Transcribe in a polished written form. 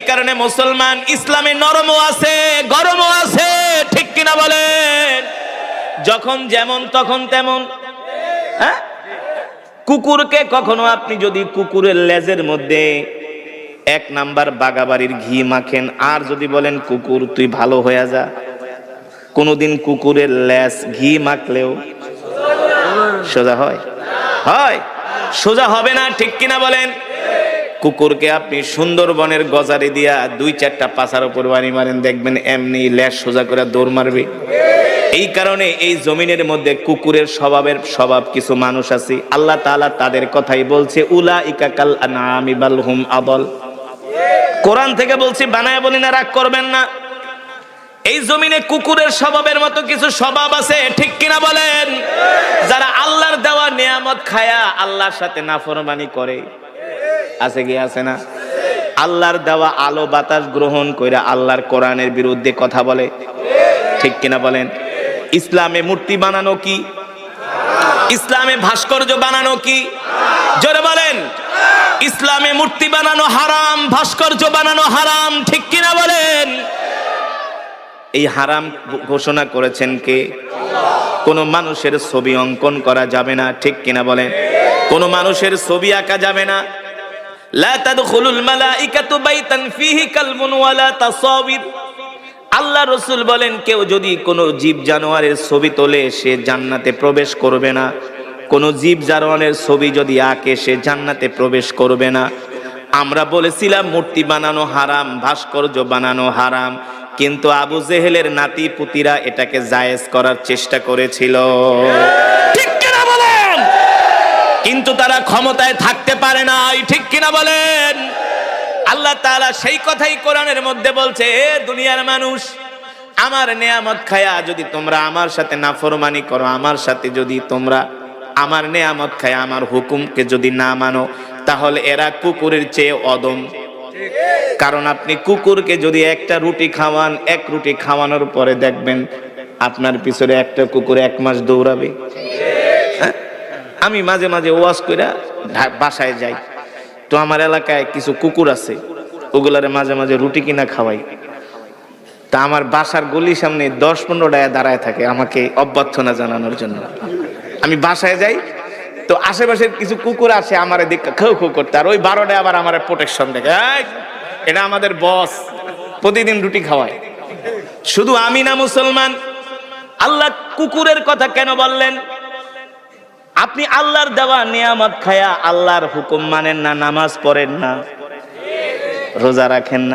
কারণে মুসলমান ইসলামে নরমও আছে গরমও আছে, ঠিক কিনা বলেন? যখন যেমন তখন তেমন। হ্যাঁ, কুকুরকে কখনো আপনি যদি কুকুরের লেজের মধ্যে 1 নাম্বার বাগাবাড়ির ঘি মাখেন আর যদি বলেন কুকুর তুই ভালো হয়ে যা, কোনোদিন কুকুরের লেজ ঘি মাখলেও সোজা হয়? হয়? সোজা হবে না, ঠিক কিনা বলেন? কুকুরকে আপনি সুন্দরবনের গজারে দিয়া 2-4টা পাছার উপর বাড়ি মারেন, দেখবেন এমনি লেজ সোজা করে দৌড় মারবে। এই কারণে এই জমিনের মধ্যে কুকুরের স্বভাব কিছু মানুষ আছে, আল্লাহ তাআলা তাদের কথাই বলছে, উলাইকা কাল আনআমি বাল হুম আদল। কোরআন থেকে বলছি, বানায় বলি না, রাগ করবেন না। এই জমিনে কুকুরের স্বভাবের মতো কিছু স্বভাব আছে, ঠিক কিনা বলেন? যারা আল্লাহর দেওয়া নিয়ামত খায়া আল্লাহর সাথে নাফরমানি করে, আছে কি আছে না? আল্লাহর দেওয়া আলো বাতাস গ্রহণ কইরা আল্লাহর কোরআনের বিরুদ্ধে কথা বলে, ঠিক কিনা বলেন? ইসলামে মূর্তি বানানো কি? ইসলামে ভাস্কর্য বানানো কি? জোরে বলেন। ইসলামে মূর্তি বানানো হারাম, ভাস্কর্য বানানো হারাম, ঠিক কিনা বলেন? এই হারাম ঘোষণা করেছেন কে? কোন মানুষের ছবি অঙ্কন করা যাবে না, ঠিক কিনা বলেন? কোন মানুষের ছবি আঁকা যাবে না। লা তাদখুলুল মালাইকাতু বাইতান ফীহি কালবুন ওয়ালা তাসাবির। আল্লাহ রাসূল বলেন, কেউ যদি কোনো জীব জানোয়ারের ছবি তোলে সে জান্নাতে প্রবেশ করবে না। কোন জীব জানোয়ারের ছবি যদি আঁকে সে জান্নাতে প্রবেশ করবে না। আমরা বলেছিলাম মূর্তি বানানো হারাম, ভাস্কর্য বানানো হারাম, কিন্তু আবু জেহেলের নাতি পুতিরা এটাকে জায়েজ করার চেষ্টা করেছিল, ঠিক কিনা বলেন? কিন্তু তারা ক্ষমতায় থাকতে পারে নাই, ঠিক কিনা বলেন? আল্লাহ তাআলা সেই কথাই কোরআনের মধ্যে বলছে, এ দুনিয়ার মানুষ, আমার নেয়ামত খায়া যদি তোমরা আমার সাথে নাফরমানি করো, আমার সাথে যদি তোমরা আমার নেয়ামত খায়া আমার হুকুমকে যদি না মানো, তাহলে এরা কুকুরের চেয়ে অদম। কারণ আপনি কুকুরকে যদি একটা রুটি খাওয়ান, 1 রুটি খাওয়ানোর পরে দেখবেন আপনার পিছনে একটা কুকুর 1 মাস দৌড়াবে। আমি মাঝে মাঝে ওয়াজ কইরা বাসায় যাই, তো আমার এলাকায় কিছু কুকুর আছে, ওগুলারে মাঝে মাঝে রুটি কিনা খাওয়াই। তা আমার বাসার গলির সামনে 10-15টা দাঁড়ায় থাকে আমাকে অভ্যর্থনা জানানোর জন্য। আমি বাসায় যাই, তো আশেপাশের কিছু কুকুর আসে আমার দিকে খাও খাও করতে, আর ওই 12টা আবার আমার প্রোটেকশন দেখে, এটা আমাদের বস, প্রতিদিন রুটি খাওয়ায়। শুধু আমি না মুসলমান, আল্লাহ কুকুরের কথা কেন বললেন? আপনি আল্লাহর দেওয়া নিয়ামত খায়া আল্লাহর হুকুম মানেন না, নামাজ পড়েন না, রোজা রাখেন না।